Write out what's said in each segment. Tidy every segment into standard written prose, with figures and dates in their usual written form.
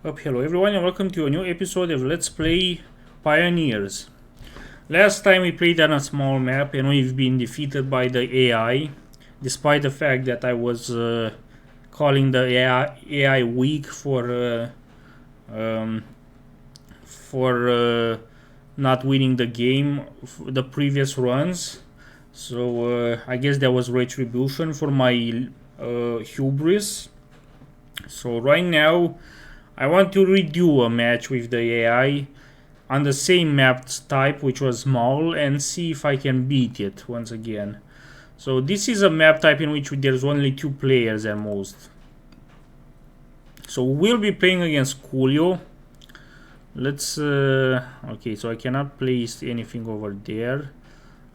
Hello everyone and welcome to a new episode of Let's Play Pioneers. Last time we played on a small map and we've been defeated by the AI, despite the fact that I was calling the AI weak for not winning the game, the previous runs. So I guess that was retribution for my hubris. So right now I want to redo a match with the AI on the same map type, which was small, and see if I can beat it once again. So this is a map type in which there's only 2 players at most. So we'll be playing against Coolio. Let's okay, so I cannot place anything over there.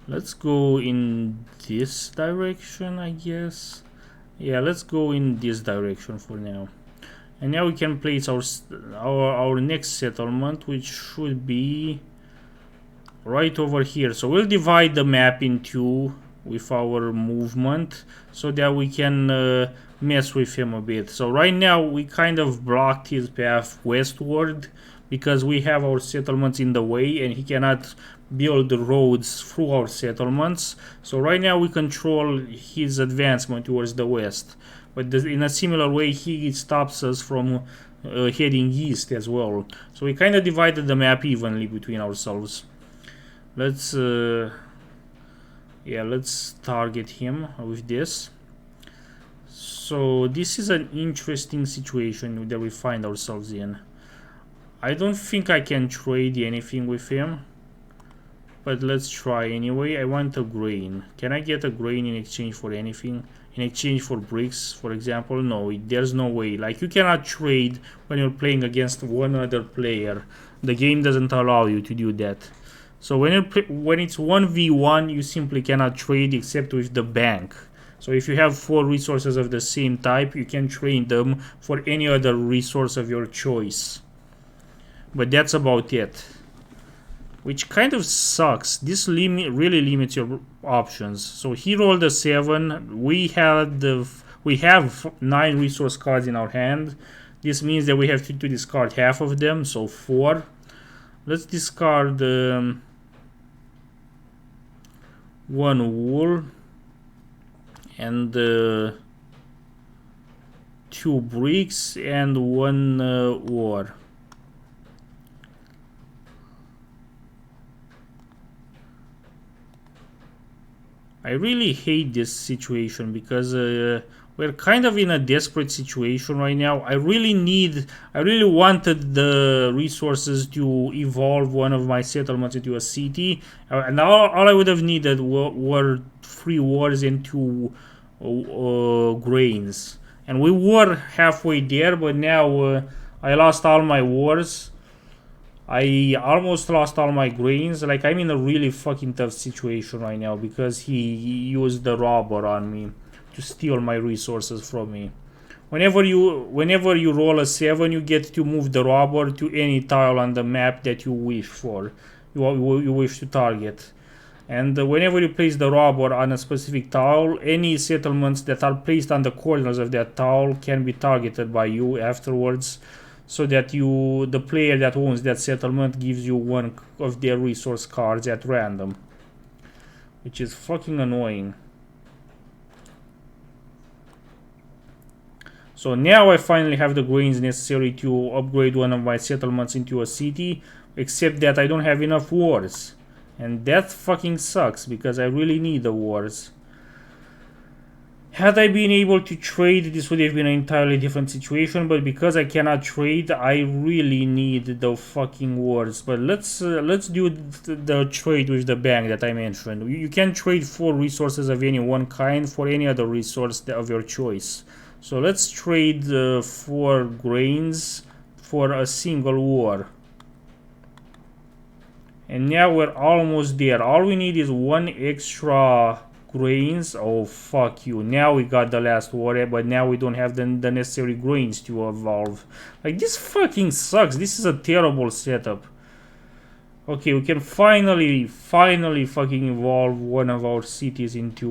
Let's go in this direction, I guess. Yeah, let's go in this direction for now. And now we can place our next settlement, which should be right over here. So we'll divide the map in 2 with our movement so that we can mess with him a bit. So right now we kind of blocked his path westward because we have our settlements in the way and he cannot build the roads through our settlements. So right now we control his advancement towards the west. But in a similar way, he stops us from heading east as well. So we kind of divided the map evenly between ourselves. Let's let's target him with this. So this is an interesting situation that we find ourselves in. I don't think I can trade anything with him, but let's try anyway. I want a grain. Can I get a grain in exchange for anything? In exchange for bricks, for example? No, there's no way. Like, you cannot trade when you're playing against one other player. The game doesn't allow you to do that. So when it's 1v1, you simply cannot trade except with the bank. So if you have 4 resources of the same type, you can trade them for any other resource of your choice. But that's about it. Which kind of sucks. This really limits your options. So he rolled a 7. We have 9 resource cards in our hand. This means that we have to discard half of them, so 4. Let's discard 1 wool and 2 bricks and 1 ore. I really hate this situation because we're kind of in a desperate situation right now. I really wanted the resources to evolve one of my settlements into a city, and all I would have needed were 3 wars and 2 grains, and we were halfway there. But now I lost all my wars. I almost lost all my grains. Like, I'm in a really fucking tough situation right now because he used the robber on me to steal my resources from me. Whenever you roll a 7, you get to move the robber to any tile on the map that you wish for. You wish to target. And whenever you place the robber on a specific tile, any settlements that are placed on the corners of that tile can be targeted by you afterwards. So that the player that owns that settlement gives you 1 of their resource cards at random. Which is fucking annoying. So now I finally have the grains necessary to upgrade one of my settlements into a city. Except that I don't have enough wars. And that fucking sucks because I really need the wars. Had I been able to trade, this would have been an entirely different situation, but because I cannot trade, I really need the fucking wars. But let's do the trade with the bank that I mentioned. You can trade 4 resources of any one kind for any other resource of your choice. So let's trade 4 grains for a single war. And now we're almost there. All we need is 1 extra grains. Oh, fuck you. Now we got the last war, but now we don't have the necessary grains to evolve. Like, this fucking sucks. This is a terrible setup. Okay, we can finally fucking evolve one of our settlements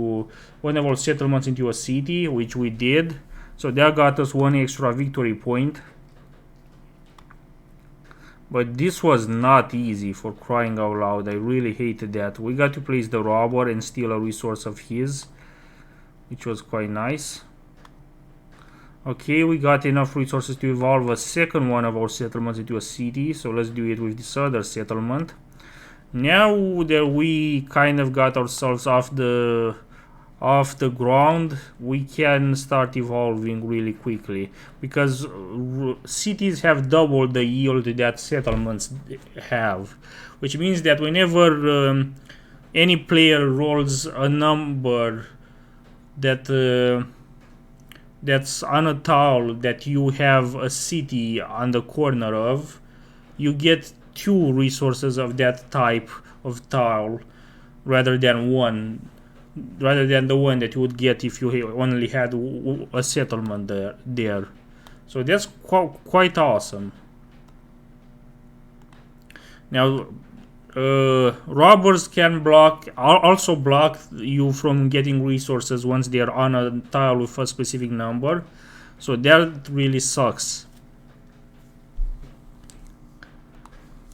into a city, which we did. So that got us 1 extra victory point. But this was not easy, for crying out loud. I really hated that. We got to place the robber and steal a resource of his, which was quite nice. Okay, we got enough resources to evolve a second one of our settlements into a city, so let's do it with this other settlement. Now that we kind of got ourselves off the ground, we can start evolving really quickly, because cities have doubled the yield that settlements have, which means that whenever any player rolls a number that's on a tile that you have a city on the corner of, you get 2 resources of that type of tile rather than the one that you would get if you only had a settlement there. So that's quite awesome. Now robbers can also block you from getting resources once they are on a tile with a specific number, so that really sucks.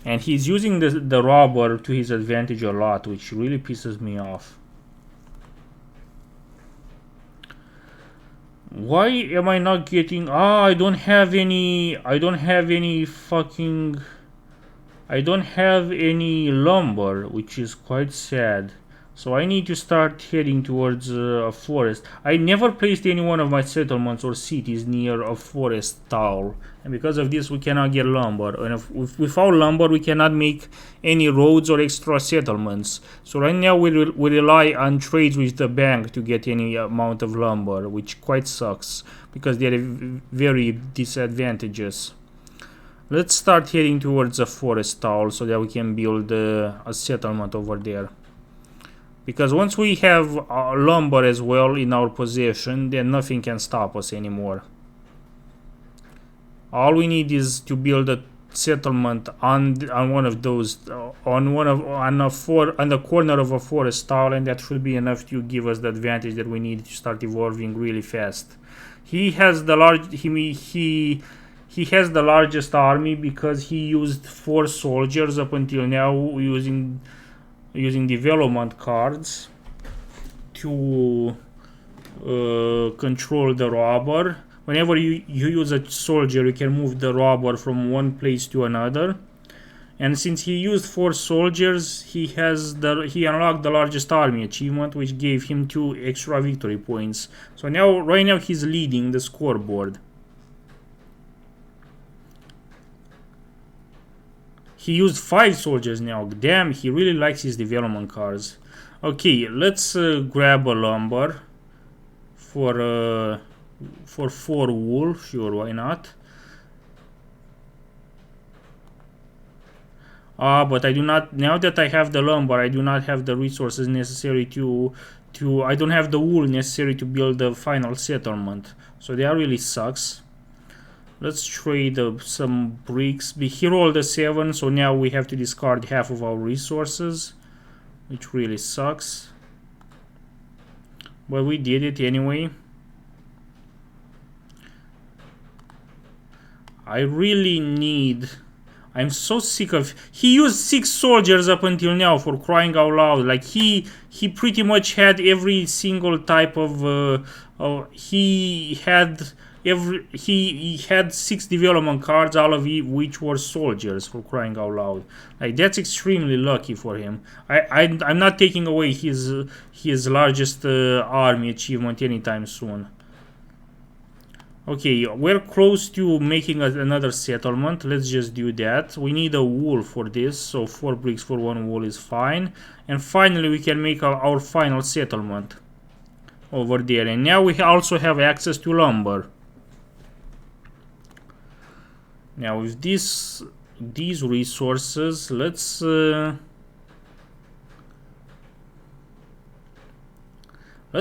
And he's using the robber to his advantage a lot, which really pisses me off. Why am I not getting... I don't have any lumber, which is quite sad. So I need to start heading towards a forest. I never placed any one of my settlements or cities near a forest tile, and because of this we cannot get lumber. And without lumber we cannot make any roads or extra settlements. So right now we rely on trades with the bank to get any amount of lumber, which quite sucks because they are very disadvantageous. Let's start heading towards a forest tile so that we can build a settlement over there. Because once we have lumber as well in our possession, then nothing can stop us anymore. All we need is to build a settlement on one of those, on the corner of a forest tile, and that should be enough to give us the advantage that we need to start evolving really fast. He has the largest army because he used 4 soldiers up until now, using development cards to control the robber. Whenever you use a soldier, you can move the robber from one place to another. And since he used 4 soldiers, he unlocked the largest army achievement, which gave him 2 extra victory points. So right now he's leading the scoreboard. He used 5 soldiers now. Damn, he really likes his development cards. Okay, let's grab a lumber for 4 wool. Sure, why not? But I do not, now that I have the lumber, I do not have the resources necessary I don't have the wool necessary to build the final settlement. So that really sucks. Let's trade some bricks. He rolled a 7, so now we have to discard half of our resources, which really sucks. But we did it anyway. I'm so sick of... He used 6 soldiers up until now, for crying out loud. Like, he pretty much had every single type of... he had 6 development cards, all of which were soldiers, for crying out loud. Like, that's extremely lucky for him. I'm not taking away his largest army achievement anytime soon. Okay, we're close to making another settlement. Let's just do that. We need a wool for this, so 4 bricks for 1 wool is fine. And finally we can make our final settlement over there. And now we also have access to lumber. Now with these resources, let's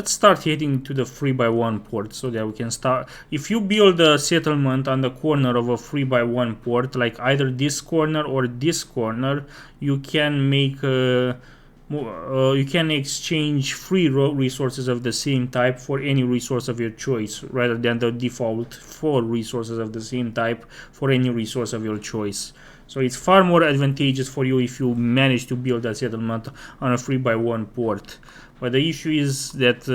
start heading to the 3x1 port so that we can start. If you build a settlement on the corner of a 3x1 port, like either this corner or this corner, you can make you can exchange free resources of the same type for any resource of your choice, rather than the default 4 resources of the same type for any resource of your choice. So it's far more advantageous for you if you manage to build a settlement on a 3x1 port. But the issue is that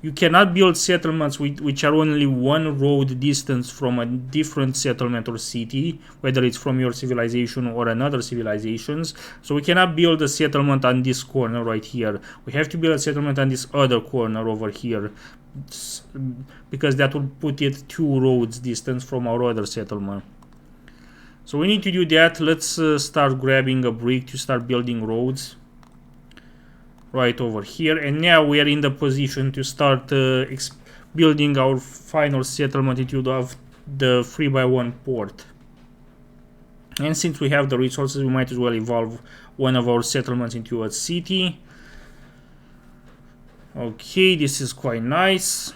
you cannot build settlements which are only one road distance from a different settlement or city, whether it's from your civilization or another civilizations. So we cannot build a settlement on this corner right here. We have to build a settlement on this other corner over here, because that would put it 2 roads distance from our other settlement. So we need to do that. Let's start grabbing a brick to start building roads right over here, and now we are in the position to start building our final settlement into the 3x1 port. And since we have the resources, we might as well evolve one of our settlements into a city. Okay, this is quite nice.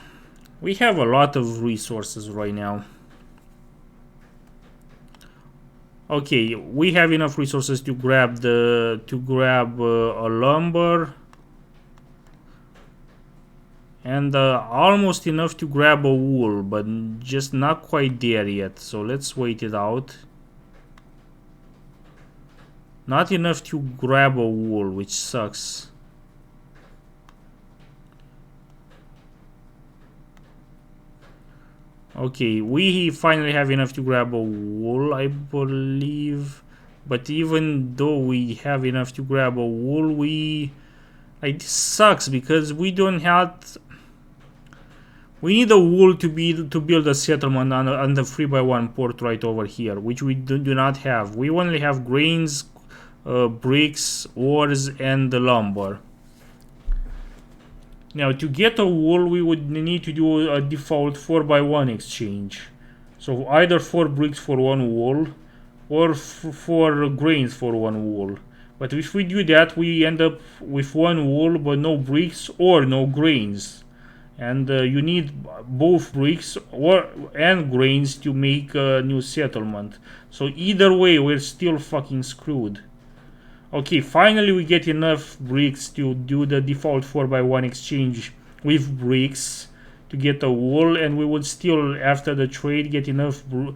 We have a lot of resources right now. Okay, we have enough resources to grab a lumber, and almost enough to grab a wool, but just not quite there yet. So let's wait it out. Not enough to grab a wool, which sucks. Okay, we finally have enough to grab a wool, I believe. But even though we have enough to grab a wool, this sucks because we don't have. We need a wool to build a settlement on the 3x1 port right over here, which we do not have. We only have grains, bricks, ores, and the lumber. Now, to get a wool, we would need to do a default 4x1 exchange. So either 4 bricks for 1 wool, or 4 grains for 1 wool. But if we do that, we end up with 1 wool but no bricks or no grains. And you need both bricks and grains to make a new settlement. So either way, we're still fucking screwed. Okay, finally we get enough bricks to do the default 4x1 exchange with bricks to get a wool, and we would still, after the trade, get enough. We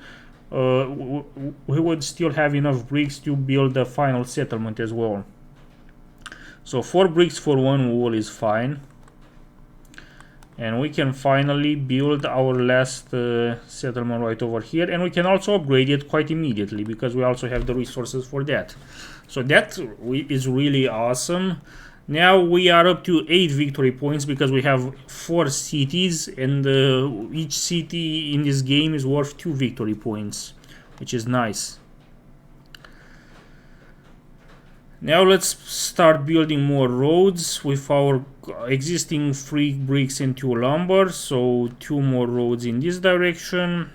would still have enough bricks to build the final settlement as well. So 4 bricks for 1 wool is fine. And we can finally build our last settlement right over here, and we can also upgrade it quite immediately because we also have the resources for that. So that is really awesome. Now we are up to 8 victory points because we have 4 cities, and each city in this game is worth 2 victory points, which is nice. Now let's start building more roads with our existing 3 bricks and 2 lumber. So 2 more roads in this direction.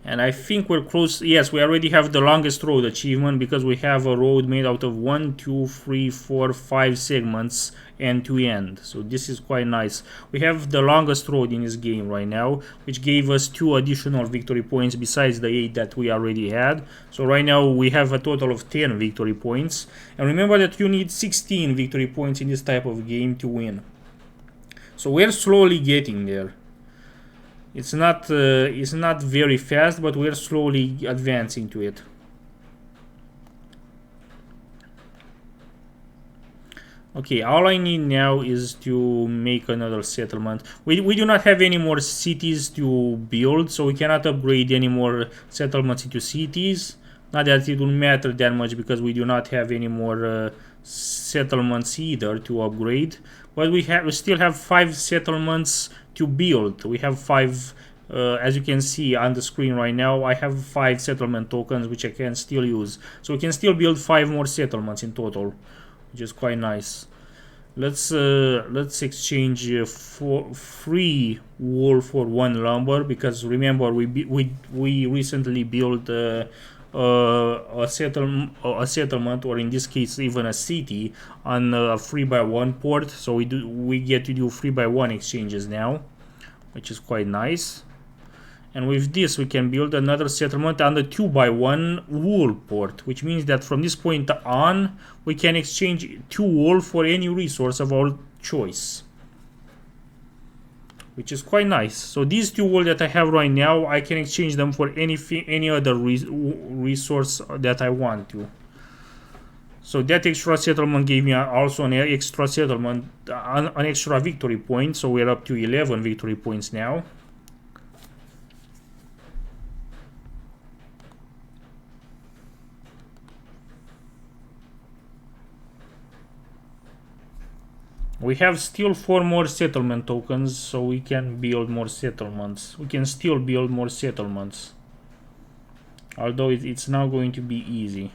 And I think we're close. Yes, we already have the longest road achievement because we have a road made out of 1, 2, 3, 4, 5 segments end to end. So this is quite nice. We have the longest road in this game right now, which gave us 2 additional victory points besides the 8 that we already had. So right now we have a total of 10 victory points. And remember that you need 16 victory points in this type of game to win. So we're slowly getting there. It's not very fast, but we're slowly advancing to it. Okay, all I need now is to make another settlement. We do not have any more cities to build, so we cannot upgrade any more settlements into cities. Not that it will matter that much because we do not have any more settlements either to upgrade. But we still have 5 settlements to build. We have 5, as you can see on the screen right now, I have 5 settlement tokens which I can still use. So we can still build 5 more settlements in total, which is quite nice. Let's exchange 3 wool for 1 lumber, because remember we recently built a settlement, or in this case even a city, on a 3x1 port. So we get to do 3x1 exchanges now, which is quite nice. And with this, we can build another settlement on the 2x1 wool port, which means that from this point on, we can exchange 2 wool for any resource of our choice, which is quite nice. So these 2 wool that I have right now, I can exchange them for any other resource that I want to. So that extra settlement gave me also an extra settlement, an extra victory point. So we're up to 11 victory points now. We have still 4 more settlement tokens, so we can build more settlements. We can still build more settlements, although it's now going to be easy.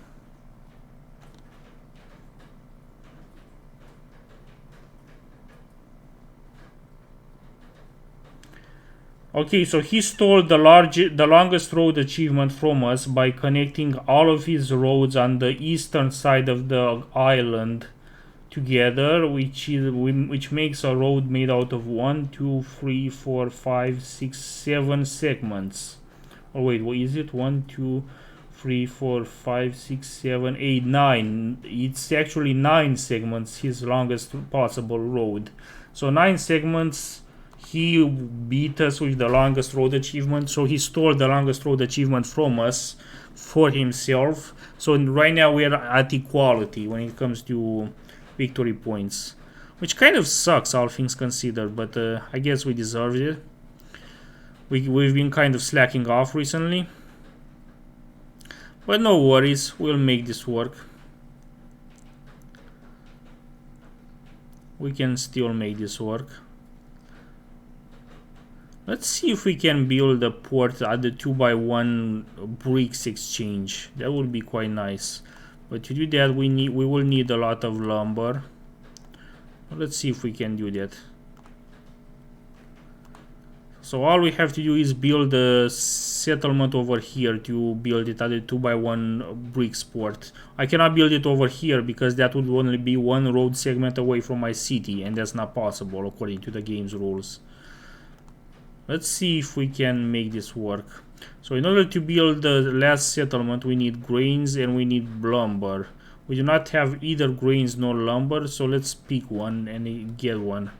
Okay, so he stole the longest road achievement from us by connecting all of his roads on the eastern side of the island together, which makes a road made out of 1, 2, 3, 4, 5, 6, 7 segments. Oh wait, what is it? 1, 2, 3, 4, 5, 6, 7, 8, 9. It's actually 9 segments, his longest possible road. So 9 segments. He beat us with the longest road achievement, so he stole the longest road achievement from us for himself. So right now we're at equality when it comes to victory points, which kind of sucks, all things considered, but I guess we deserved it. We've been kind of slacking off recently, but no worries, we'll make this work. We can still make this work. Let's see if we can build a port at the 2x1 bricks exchange. That would be quite nice. But to do that, we will need a lot of lumber. Let's see if we can do that. So all we have to do is build a settlement over here to build it at the 2x1 bricks port. I cannot build it over here because that would only be 1 road segment away from my city, and that's not possible according to the game's rules. Let's see if we can make this work. So in order to build the last settlement, we need grains and we need lumber. We do not have either grains nor lumber, so let's pick one and get one.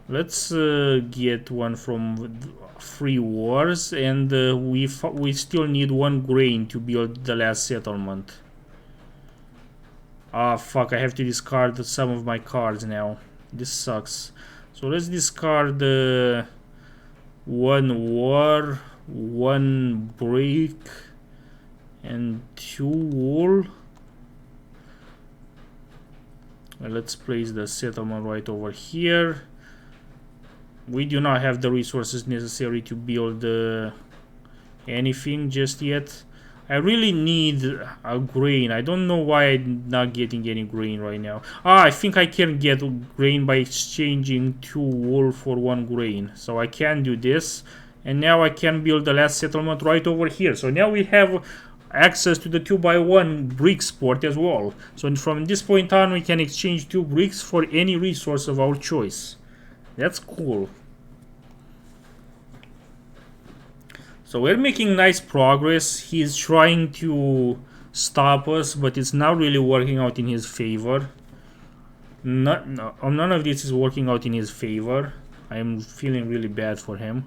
Let's get one from Free Wars, and we still need 1 grain to build the last settlement. Ah, fuck, I have to discard some of my cards now. This sucks. So let's discard 1 war, 1 brick, and 2 wool. Let's place the settlement right over here. We do not have the resources necessary to build anything just yet. I really need a grain. I don't know why I'm not getting any grain right now. Ah, I think I can get grain by exchanging 2 wool for 1 grain. So I can do this. And now I can build the last settlement right over here. So now we have access to the 2x1 bricks port as well. So from this point on, we can exchange 2 bricks for any resource of our choice. That's cool. So we're making nice progress. He's trying to stop us, but it's not really working out in his favor. None of this is working out in his favor. I'm feeling really bad for him.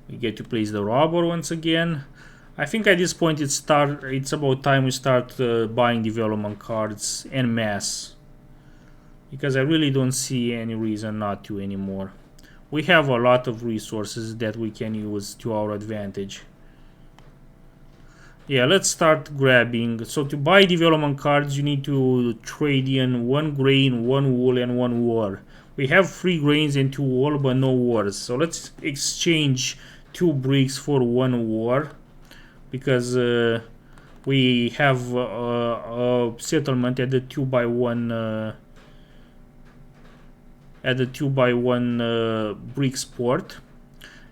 We get to place the robber once again. I think at this point it's about time we start buying development cards en masse, because I really don't see any reason not to anymore. We have a lot of resources that we can use to our advantage. Yeah, let's start grabbing. So to buy development cards, you need to trade in 1 grain, 1 wool, and 1 war. We have 3 grains and 2 wool, but no wars. So let's exchange 2 bricks for 1 war, because we have a settlement at the 2x1 bricks port.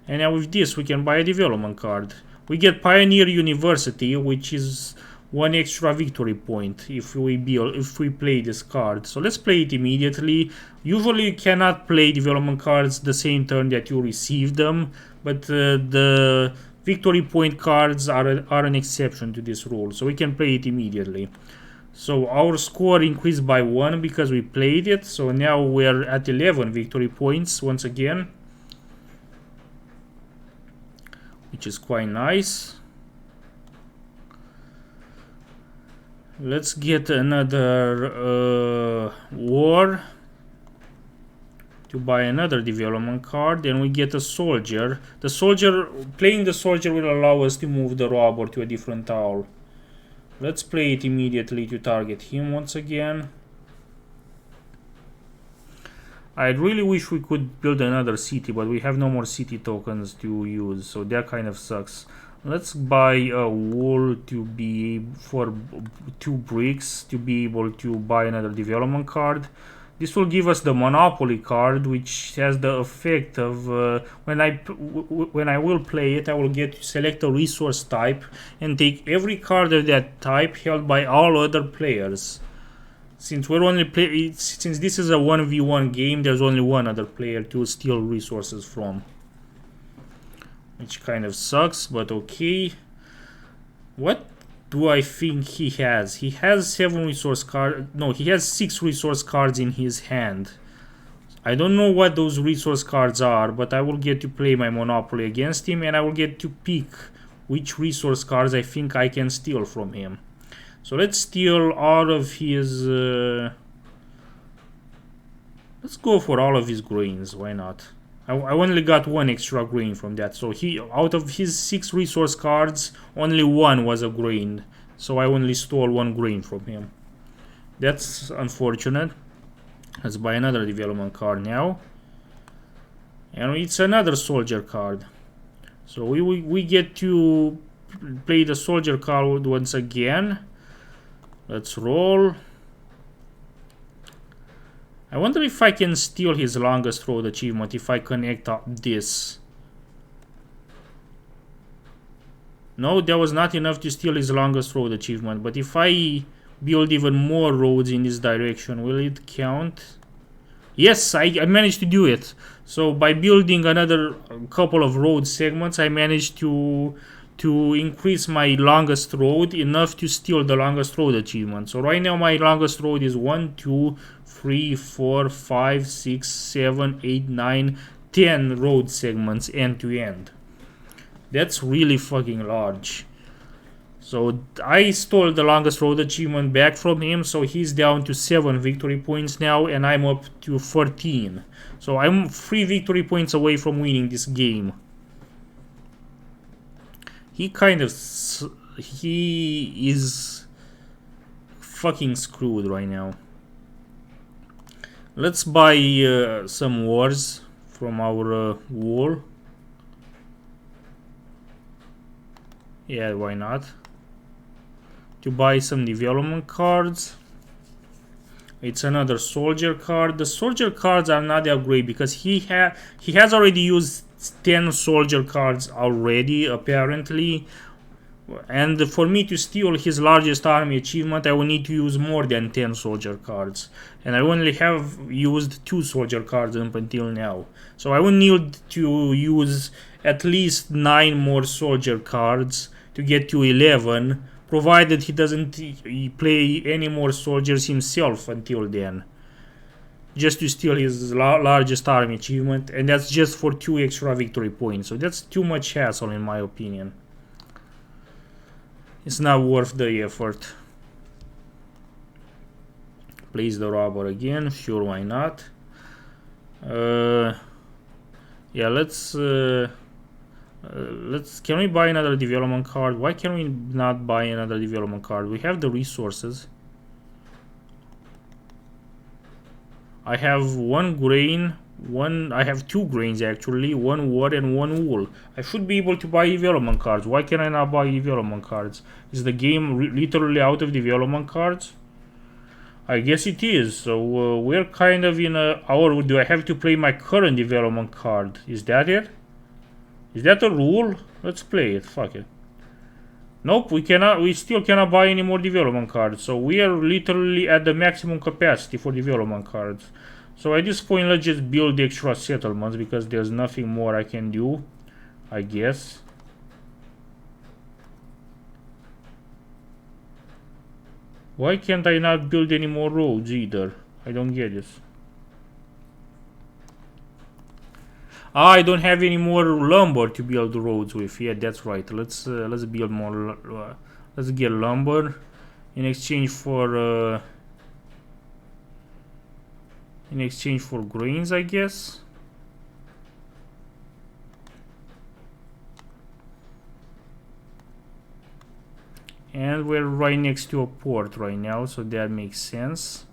And now with this we can buy a development card. We get Pioneer University, which is one extra victory point if we play this card. So let's play it immediately. Usually you cannot play development cards the same turn that you receive them, but the victory point cards are an exception to this rule, so we can play it immediately. So our score increased by 1 because we played it, so now we're at 11 victory points once again, which is quite nice. Let's get another war to buy another development card. Then we get a soldier. Playing the soldier will allow us to move the robber to a different tile. Let's play it immediately to target him once again. I really wish we could build another city, but we have no more city tokens to use, so that kind of sucks. Let's buy a wool to be for 2 bricks to be able to buy another development card. This will give us the monopoly card, which has the effect of when I will play it, I will get to select a resource type and take every card of that type held by all other players. Since since this is a 1v1 game, there's only one other player to steal resources from, which kind of sucks, but okay. What do I think he has? He has 7 resource cards. No, he has 6 resource cards in his hand. I don't know what those resource cards are, but I will get to play my Monopoly against him, and I will get to pick which resource cards I think I can steal from him. So let's steal all of his... let's go for all of his grains, why not? I only got 1 extra grain from that, so out of his 6 resource cards, only 1 was a grain, so I only stole 1 grain from him. That's unfortunate. Let's buy another development card now, and it's another soldier card. So we get to play the soldier card once again. Let's roll. I wonder if I can steal his longest road achievement if I connect up this. No, that was not enough to steal his longest road achievement, but if I build even more roads in this direction, will it count? Yes, I managed to do it. So by building another couple of road segments, I managed to increase my longest road enough to steal the longest road achievement. So right now my longest road is 1, 2, 3, 4, 5, 6, 7, 8, 9, 10 road segments end to end. That's really fucking large. So I stole the longest road achievement back from him, so he's down to 7 victory points now, and I'm up to 14. So I'm 3 victory points away from winning this game. He is fucking screwed right now. Let's buy some wars from our wall. Yeah, why not? To buy some development cards. It's another soldier card. The soldier cards are not that great because he has already used 10 soldier cards already, apparently. And for me to steal his largest army achievement, I will need to use more than 10 soldier cards. And I only have used 2 soldier cards up until now. So I will need to use at least 9 more soldier cards to get to 11, provided he doesn't play any more soldiers himself until then. Just to steal his largest army achievement, and that's just for 2 extra victory points. So that's too much hassle in my opinion. It's not worth the effort. Place the robber again, sure, why not? Yeah, let's can we buy another development card? Why can we not buy another development card? We have the resources. I have 1 grain, I have 2 grains actually, 1 wood and 1 wool. I should be able to buy development cards. Why can I not buy development cards? Is the game literally out of development cards? I guess it is. So we're kind of in a... Or do I have to play my current development card? Is that it? Is that a rule? Let's play it. Fuck it. Nope, we cannot. We still cannot buy any more development cards. So we are literally at the maximum capacity for development cards. So at this point, let's just build extra settlements because there's nothing more I can do, I guess. Why can't I not build any more roads either? I don't get this. Ah, I don't have any more lumber to build the roads with. Yeah, that's right. Let's build more. Let's get lumber in exchange for grains, I guess. And we're right next to a port right now, so that makes sense.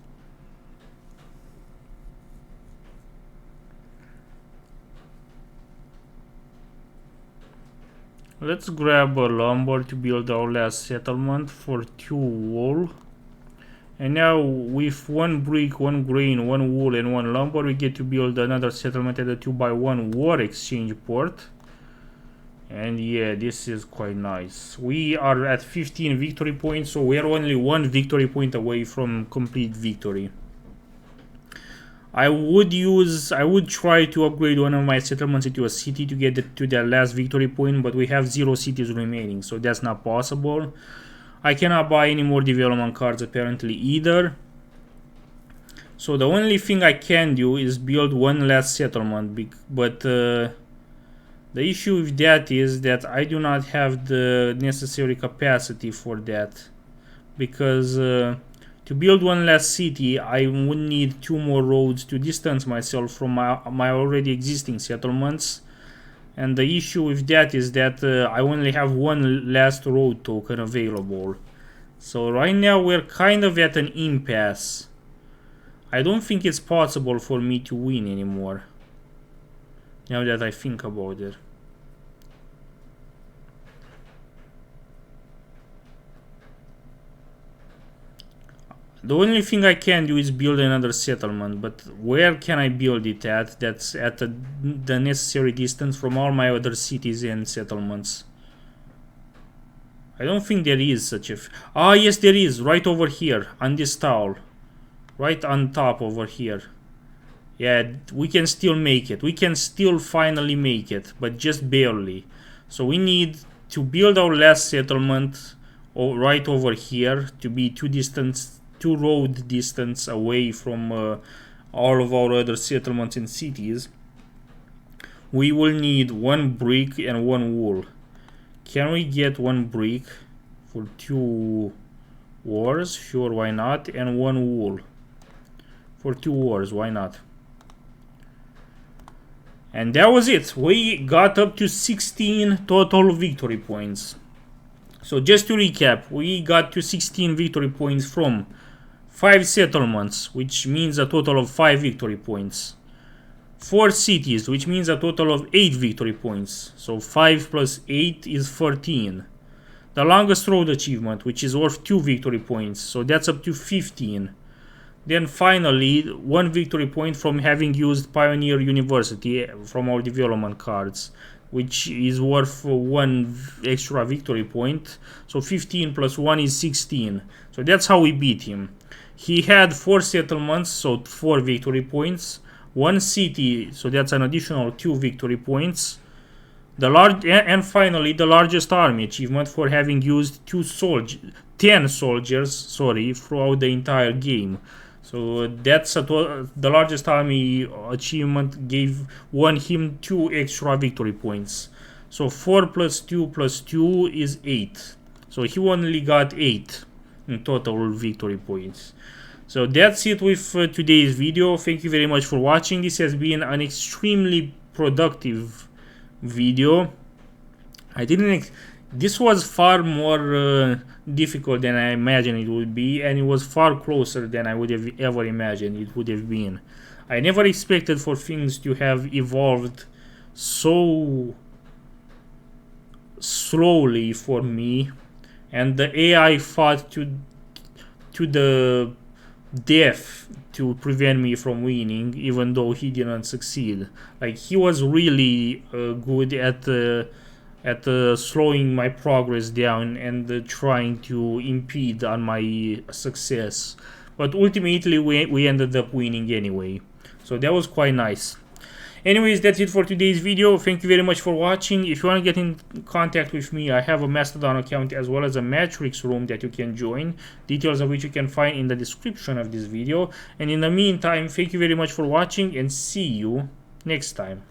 Let's grab a lumber to build our last settlement for 2 wool. And now with 1 brick, 1 grain, 1 wool and 1 lumber, we get to build another settlement at the 2x1 war exchange port. And yeah, this is quite nice. We are at 15 victory points, so we are only 1 victory point away from complete victory. I would try to upgrade one of my settlements into a city to get to that last victory point, but we have 0 cities remaining, so that's not possible. I cannot buy any more development cards apparently either. So the only thing I can do is build one last settlement, but the issue with that is that I do not have the necessary capacity for that, because to build one last city, I would need 2 more roads to distance myself from my already existing settlements. And the issue with that is that I only have 1 last road token available. So right now we're kind of at an impasse. I don't think it's possible for me to win anymore, now that I think about it. The only thing I can do is build another settlement, but where can I build it at that's at the necessary distance from all my other cities and settlements? I don't think there is such a... Ah, yes, there is, right over here, on this tile. Right on top over here. Yeah, we can still make it. We can still finally make it, but just barely. So we need to build our last settlement right over here to be 2 road distance away from all of our other settlements and cities. We will need 1 brick and 1 wool. Can we get 1 brick for 2 wars? Sure, why not? And 1 wool for 2 wars, why not? And that was it. We got up to 16 total victory points. So just to recap, we got to 16 victory points from 5 settlements, which means a total of 5 victory points. 4 cities, which means a total of 8 victory points. So 5 plus 8 is 13. The longest road achievement, which is worth 2 victory points, so that's up to 15. Then finally, 1 victory point from having used Pioneer University from our development cards, which is worth 1 extra victory point. So 15 plus 1 is 16. So that's how we beat him. He had 4 settlements, so 4 victory points. 1 city, so that's an additional 2 victory points. And finally, the largest army achievement for having used 10 soldiers, throughout the entire game. So that's the largest army achievement won him 2 extra victory points. So 4 plus 2 plus 2 is 8. So he only got 8 in total victory points. So that's it with today's video. Thank you very much for watching. This has been an extremely productive video. This was far more difficult than I imagined it would be, and it was far closer than I would have ever imagined it would have been. I never expected for things to have evolved so slowly for me, and the AI fought to the death to prevent me from winning, even though he didn't succeed. Like, he was really good at at slowing my progress down and trying to impede on my success. But ultimately we ended up winning anyway, so that was quite nice. Anyways, that's it for today's video. Thank you very much for watching. If you want to get in contact with me, I have a Mastodon account as well as a Matrix room that you can join, details of which you can find in the description of this video. And in the meantime, thank you very much for watching and see you next time.